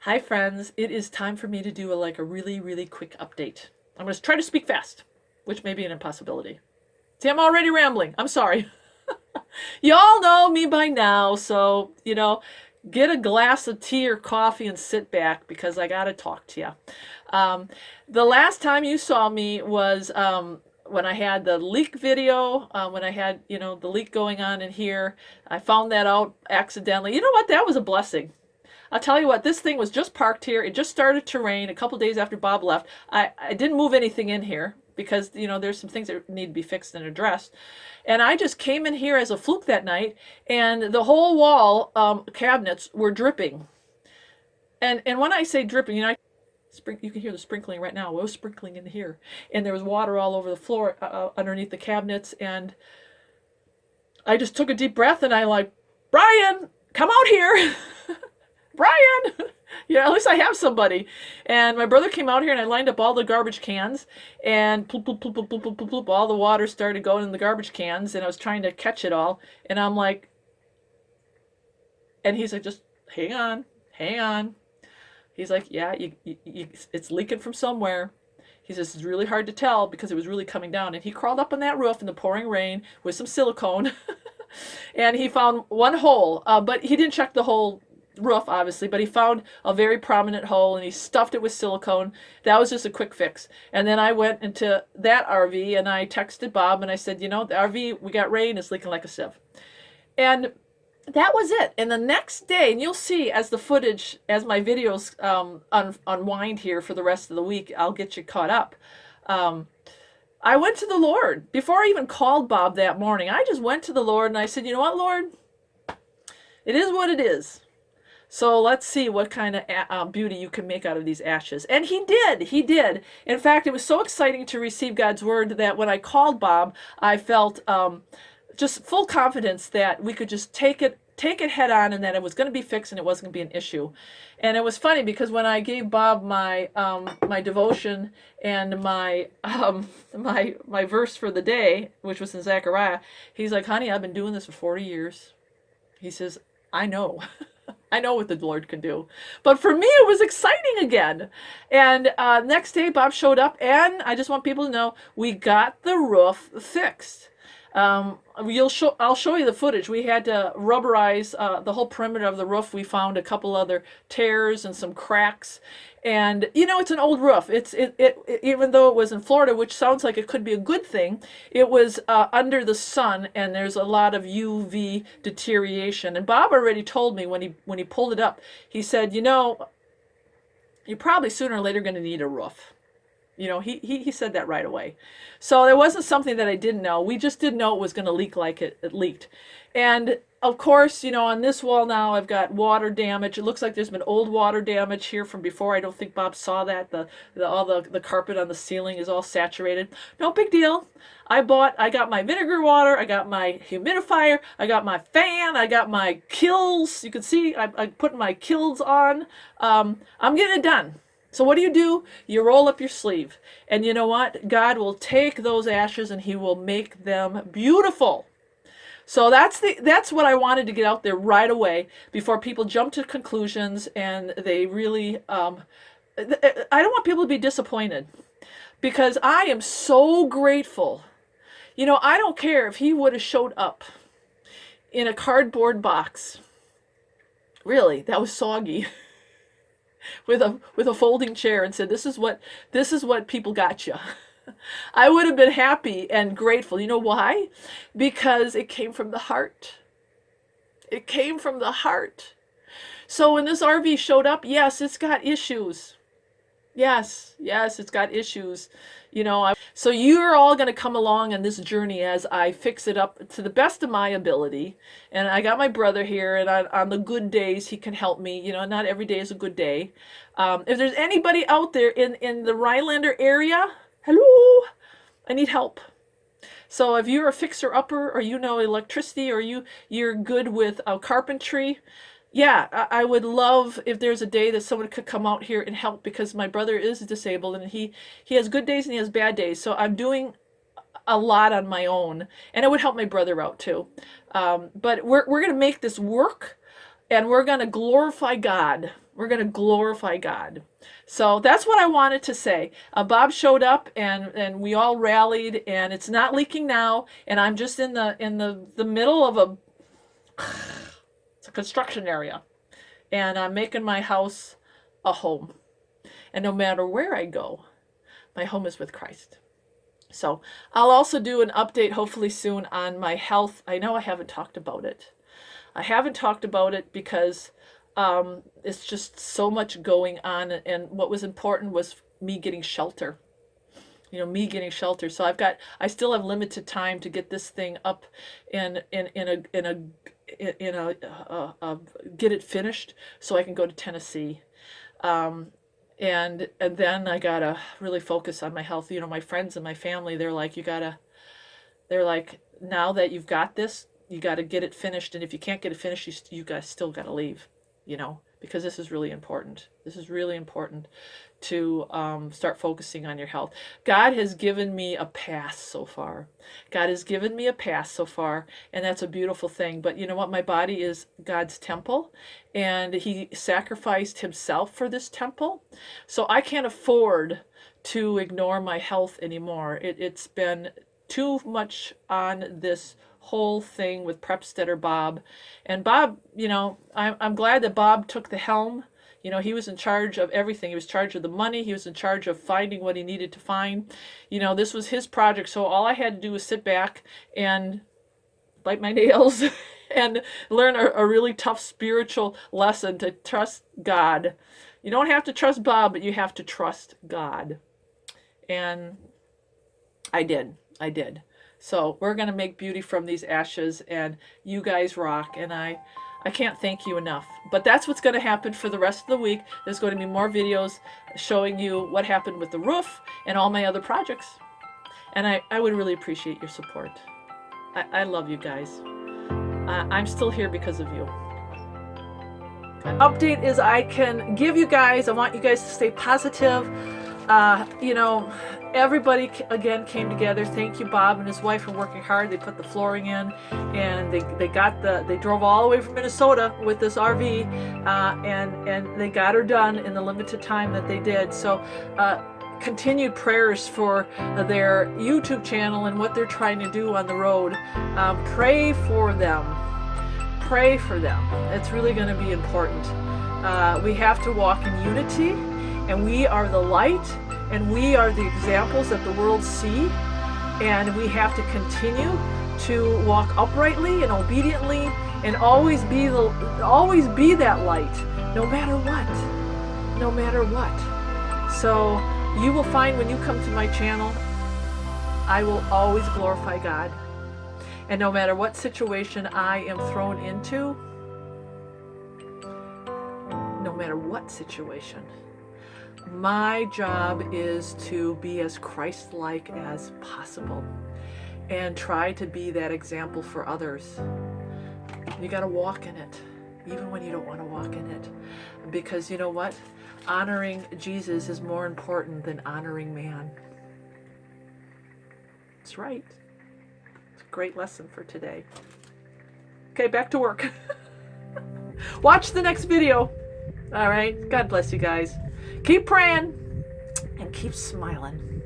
Hi friends, it is time for me to do a really quick update. I'm going to try to speak fast, which may be an impossibility. See, I'm already rambling. I'm sorry. Y'all know me by now, so, get a glass of tea or coffee and sit back because I got to talk to you. Um, the last time you saw me was when I had the leak video, when I had, the leak going on in here. I found that out accidentally. You know what? That was a blessing. I'll tell you what, this thing was just parked here. It just started to rain a couple days after Bob left. I didn't move anything in here because, there's some things that need to be fixed and addressed. And I just came in here as a fluke that night, and the whole wall cabinets were dripping. And when I say dripping, you can hear the sprinkling right now. It was sprinkling in here. And there was water all over the floor underneath the cabinets. And I just took a deep breath and I like, Brian, come out here. Brian! Yeah, at least I have somebody. And my brother came out here and I lined up all the garbage cans and bloop, bloop, bloop, bloop, bloop, bloop, bloop, bloop, all the water started going in the garbage cans and I was trying to catch it all. And I'm like, and he's like, just hang on, hang on. He's like, yeah, it's leaking from somewhere. He says, it's really hard to tell because it was really coming down. And he crawled up on that roof in the pouring rain with some silicone and he found one hole, but he didn't check the whole roof obviously, but he found a very prominent hole and he stuffed it with silicone. That was just a quick fix. And then I went into that RV and I texted Bob and I said, the RV, we got rain, it's leaking like a sieve. And that was it. And the next day, and you'll see as the footage, as my videos unwind here for the rest of the week, I'll get you caught up. I went to the Lord before I even called Bob that morning. I just went to the Lord and I said, you know what, Lord, it is what it is. So let's see what kind of beauty you can make out of these ashes. And he did. He did. In fact, it was so exciting to receive God's word that when I called Bob, I felt just full confidence that we could just take it head on and that it was going to be fixed and it wasn't going to be an issue. And it was funny because when I gave Bob my my devotion and my my verse for the day, which was in Zechariah, he's like, honey, I've been doing this for 40 years. He says, I know. I know what the Lord can do. But for me, it was exciting again. And next day, Bob showed up, and I just want people to know we got the roof fixed. I'll show you the footage. We had to rubberize the whole perimeter of the roof. We found a couple other tears and some cracks. And it's an old roof. Even though it was in Florida, which sounds like it could be a good thing, it was under the sun, and there's a lot of UV deterioration. And Bob already told me when he pulled it up, he said, you're probably sooner or later going to need a roof. He said that right away. So there wasn't something that I didn't know. We just didn't know it was going to leak like it leaked. And of course, on this wall now I've got water damage. It looks like there's been old water damage here from before. I don't think Bob saw that. All the carpet on the ceiling is all saturated. No big deal. I got my vinegar water, I got my humidifier, I got my fan, I got my kills. You can see I put my kills on. I'm getting it done. So what do? You roll up your sleeve. And you know what? God will take those ashes and he will make them beautiful. So that's what I wanted to get out there right away before people jump to conclusions and they really I don't want people to be disappointed because I am so grateful. I don't care if he would have showed up in a cardboard box. Really, that was soggy. with a folding chair and said, this is what people got you. I would have been happy and grateful. You know why? Because it came from the heart. It came from the heart. So when this RV showed up, yes, it's got issues. Yes, it's got issues. So you're all going to come along on this journey as I fix it up to the best of my ability. And I got my brother here, and on the good days, he can help me. Not every day is a good day. If there's anybody out there in the Rhinelander area, hello, I need help. So if you're a fixer-upper or electricity or you're good with carpentry, yeah, I would love if there's a day that someone could come out here and help because my brother is disabled and he has good days and he has bad days. So I'm doing a lot on my own, and it would help my brother out too. But we're going to make this work. and we're going to glorify God. We're going to glorify God. So that's what I wanted to say. Bob showed up, and we all rallied, and it's not leaking now. And I'm just in the middle of it's a construction area, and I'm making my house a home. And no matter where I go, my home is with Christ. So I'll also do an update hopefully soon on my health. I know I haven't talked about it. I haven't talked about it because it's just so much going on, and what was important was me getting shelter. Me getting shelter. So I still have limited time to get this thing up in a get it finished so I can go to Tennessee. And then I gotta really focus on my health. My friends and my family, they're like, now that you've got this, you got to get it finished. And if you can't get it finished, you guys still got to leave, because this is really important. This is really important to start focusing on your health. God has given me a pass so far. God has given me a pass so far, and that's a beautiful thing. But you know what? My body is God's temple, and he sacrificed himself for this temple. So I can't afford to ignore my health anymore. It's been too much on this whole thing with Prepstetter Bob. And Bob, I'm glad that Bob took the helm. He was in charge of everything. He was in charge of the money. He was in charge of finding what he needed to find. This was his project. So all I had to do was sit back and bite my nails and learn a really tough spiritual lesson to trust God. You don't have to trust Bob, but you have to trust God. And I did. So we're going to make beauty from these ashes, and you guys rock. And I can't thank you enough. But that's what's going to happen for the rest of the week. There's going to be more videos showing you what happened with the roof and all my other projects. And I would really appreciate your support. I love you guys. I'm still here because of you. Update is I can give you guys, I want you guys to stay positive. Everybody again came together. Thank you, Bob and his wife, for working hard. They put the flooring in, and they drove all the way from Minnesota with this RV, and they got her done in the limited time that they did. So continued prayers for their YouTube channel and what they're trying to do on the road. Pray for them. It's really going to be important. We have to walk in unity, and we are the light, and we are the examples that the world see, and we have to continue to walk uprightly and obediently, and always be that light, no matter what. So you will find when you come to my channel, I will always glorify God, and no matter what situation I am thrown into, no matter what situation, my job is to be as Christ-like as possible and try to be that example for others. You got to walk in it, even when you don't want to walk in it. Because you know what? Honoring Jesus is more important than honoring man. That's right. It's a great lesson for today. Okay, back to work. Watch the next video. All right. God bless you guys. Keep praying and keep smiling.